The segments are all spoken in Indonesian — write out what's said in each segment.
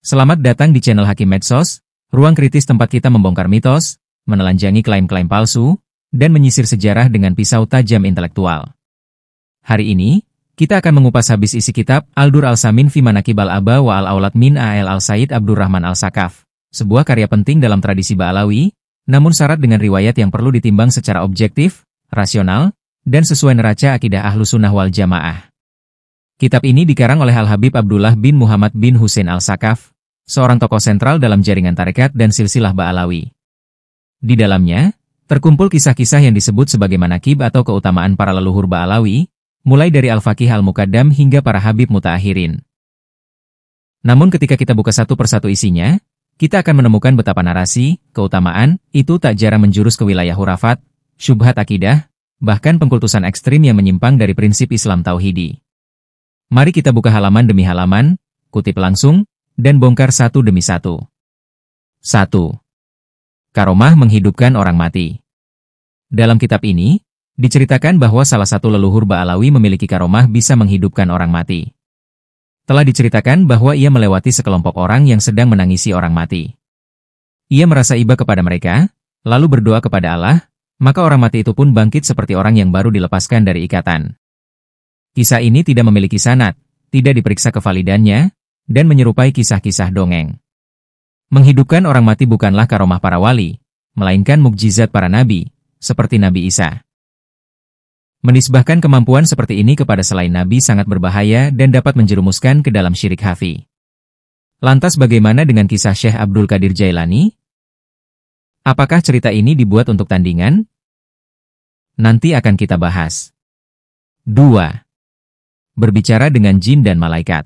Selamat datang di channel Hakim Medsos, ruang kritis tempat kita membongkar mitos, menelanjangi klaim-klaim palsu, dan menyisir sejarah dengan pisau tajam intelektual. Hari ini, kita akan mengupas habis isi kitab Al-Dur Al-Samin fi Manaqib Al-Aba wa Al-Aulad min A.L. Al-Said Abdurrahman Al-Sakaf, sebuah karya penting dalam tradisi Ba'alawi, namun syarat dengan riwayat yang perlu ditimbang secara objektif, rasional, dan sesuai neraca akidah Ahlus Sunnah wal Jamaah. Kitab ini dikarang oleh Al-Habib Abdullah bin Muhammad bin Husain Al-Sakaf, seorang tokoh sentral dalam jaringan tarekat dan silsilah Ba'alawi. Di dalamnya, terkumpul kisah-kisah yang disebut sebagai manaqib atau keutamaan para leluhur Ba'alawi, mulai dari Al-Faqih Al-Muqaddam hingga para Habib Mutaakhirin. Namun ketika kita buka satu persatu isinya, kita akan menemukan betapa narasi, keutamaan, itu tak jarang menjurus ke wilayah hurafat, syubhat akidah, bahkan pengkultusan ekstrim yang menyimpang dari prinsip Islam Tauhidi. Mari kita buka halaman demi halaman, kutip langsung, dan bongkar satu demi satu. 1. Karomah menghidupkan orang mati. Dalam kitab ini, diceritakan bahwa salah satu leluhur Ba'alawi memiliki karomah bisa menghidupkan orang mati. Telah diceritakan bahwa ia melewati sekelompok orang yang sedang menangisi orang mati. Ia merasa iba kepada mereka, lalu berdoa kepada Allah, maka orang mati itu pun bangkit seperti orang yang baru dilepaskan dari ikatan. Kisah ini tidak memiliki sanad, tidak diperiksa kevalidannya, dan menyerupai kisah-kisah dongeng. Menghidupkan orang mati bukanlah karomah para wali, melainkan mukjizat para nabi, seperti Nabi Isa. Menisbahkan kemampuan seperti ini kepada selain nabi sangat berbahaya dan dapat menjerumuskan ke dalam syirik khafi. Lantas bagaimana dengan kisah Syekh Abdul Qadir Jailani? Apakah cerita ini dibuat untuk tandingan? Nanti akan kita bahas. 2. Berbicara dengan jin dan malaikat.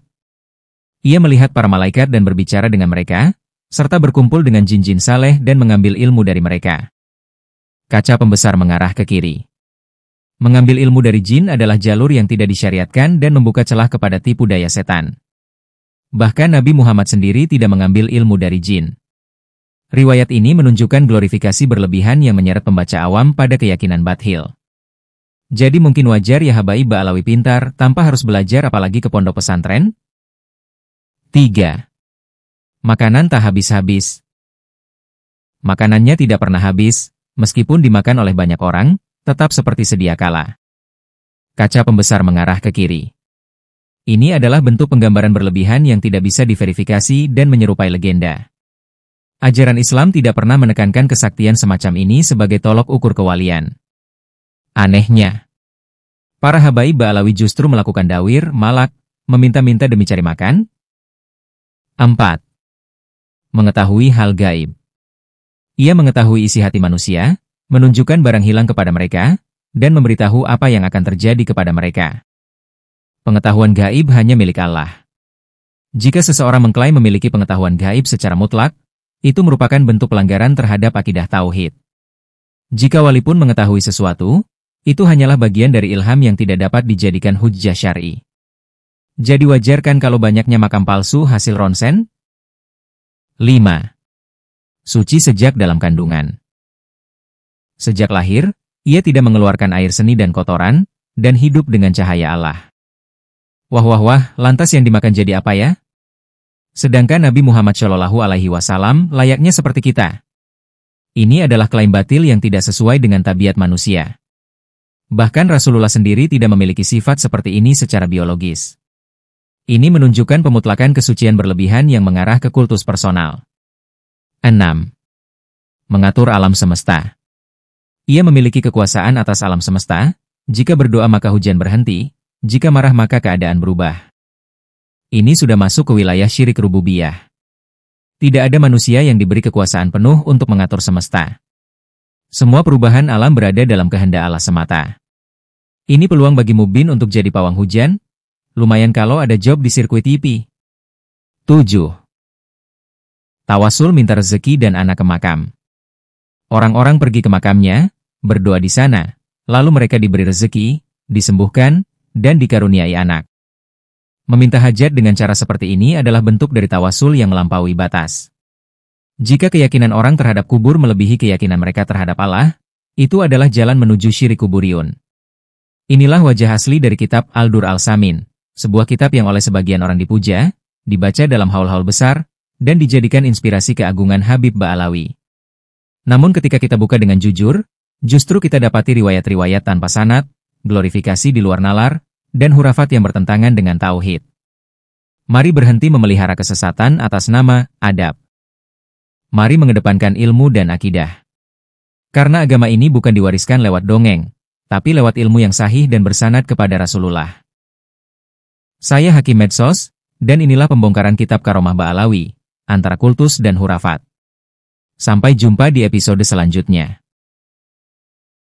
Ia melihat para malaikat dan berbicara dengan mereka, serta berkumpul dengan jin-jin saleh dan mengambil ilmu dari mereka. Kaca pembesar mengarah ke kiri. Mengambil ilmu dari jin adalah jalur yang tidak disyariatkan dan membuka celah kepada tipu daya setan. Bahkan Nabi Muhammad sendiri tidak mengambil ilmu dari jin. Riwayat ini menunjukkan glorifikasi berlebihan yang menyeret pembaca awam pada keyakinan bathil. Jadi mungkin wajar ya habaib Ba'alawi pintar tanpa harus belajar apalagi ke pondok pesantren? 3. Makanan tak habis-habis. Makanannya tidak pernah habis, meskipun dimakan oleh banyak orang, tetap seperti sedia kala. Kaca pembesar mengarah ke kiri. Ini adalah bentuk penggambaran berlebihan yang tidak bisa diverifikasi dan menyerupai legenda. Ajaran Islam tidak pernah menekankan kesaktian semacam ini sebagai tolok ukur kewalian. Anehnya, para habaib Ba'alawi justru melakukan dawir, malak, meminta-minta demi cari makan. 4. Mengetahui hal gaib. Ia mengetahui isi hati manusia, menunjukkan barang hilang kepada mereka, dan memberitahu apa yang akan terjadi kepada mereka. Pengetahuan gaib hanya milik Allah. Jika seseorang mengklaim memiliki pengetahuan gaib secara mutlak, itu merupakan bentuk pelanggaran terhadap akidah tauhid. Jika wali pun mengetahui sesuatu, itu hanyalah bagian dari ilham yang tidak dapat dijadikan hujjah syar'i. Jadi wajar kan kalau banyaknya makam palsu hasil ronsen? 5. Suci sejak dalam kandungan. Sejak lahir, ia tidak mengeluarkan air seni dan kotoran, dan hidup dengan cahaya Allah. Wah, lantas yang dimakan jadi apa ya? Sedangkan Nabi Muhammad SAW layaknya seperti kita. Ini adalah klaim batil yang tidak sesuai dengan tabiat manusia. Bahkan Rasulullah sendiri tidak memiliki sifat seperti ini secara biologis. Ini menunjukkan pemutlakan kesucian berlebihan yang mengarah ke kultus personal. 6. Mengatur alam semesta. Ia memiliki kekuasaan atas alam semesta, jika berdoa maka hujan berhenti, jika marah maka keadaan berubah. Ini sudah masuk ke wilayah syirik rububiyah. Tidak ada manusia yang diberi kekuasaan penuh untuk mengatur semesta. Semua perubahan alam berada dalam kehendak Allah semata. Ini peluang bagi Mubin untuk jadi pawang hujan. Lumayan kalau ada job di sirkuit TV. 7. Tawasul minta rezeki dan anak ke makam. Orang-orang pergi ke makamnya, berdoa di sana, lalu mereka diberi rezeki, disembuhkan, dan dikaruniai anak. Meminta hajat dengan cara seperti ini adalah bentuk dari tawasul yang melampaui batas. Jika keyakinan orang terhadap kubur melebihi keyakinan mereka terhadap Allah, itu adalah jalan menuju syirik kuburiyun. Inilah wajah asli dari kitab Al-Dur Al-Samin. Sebuah kitab yang oleh sebagian orang dipuja, dibaca dalam haul-haul besar, dan dijadikan inspirasi keagungan Habib Ba'alawi. Namun ketika kita buka dengan jujur, justru kita dapati riwayat-riwayat tanpa sanad, glorifikasi di luar nalar, dan hurafat yang bertentangan dengan tauhid. Mari berhenti memelihara kesesatan atas nama adab. Mari mengedepankan ilmu dan akidah. Karena agama ini bukan diwariskan lewat dongeng, tapi lewat ilmu yang sahih dan bersanad kepada Rasulullah. Saya Hakim Medsos, dan inilah pembongkaran kitab Karomah Ba'alawi, antara kultus dan hurafat. Sampai jumpa di episode selanjutnya.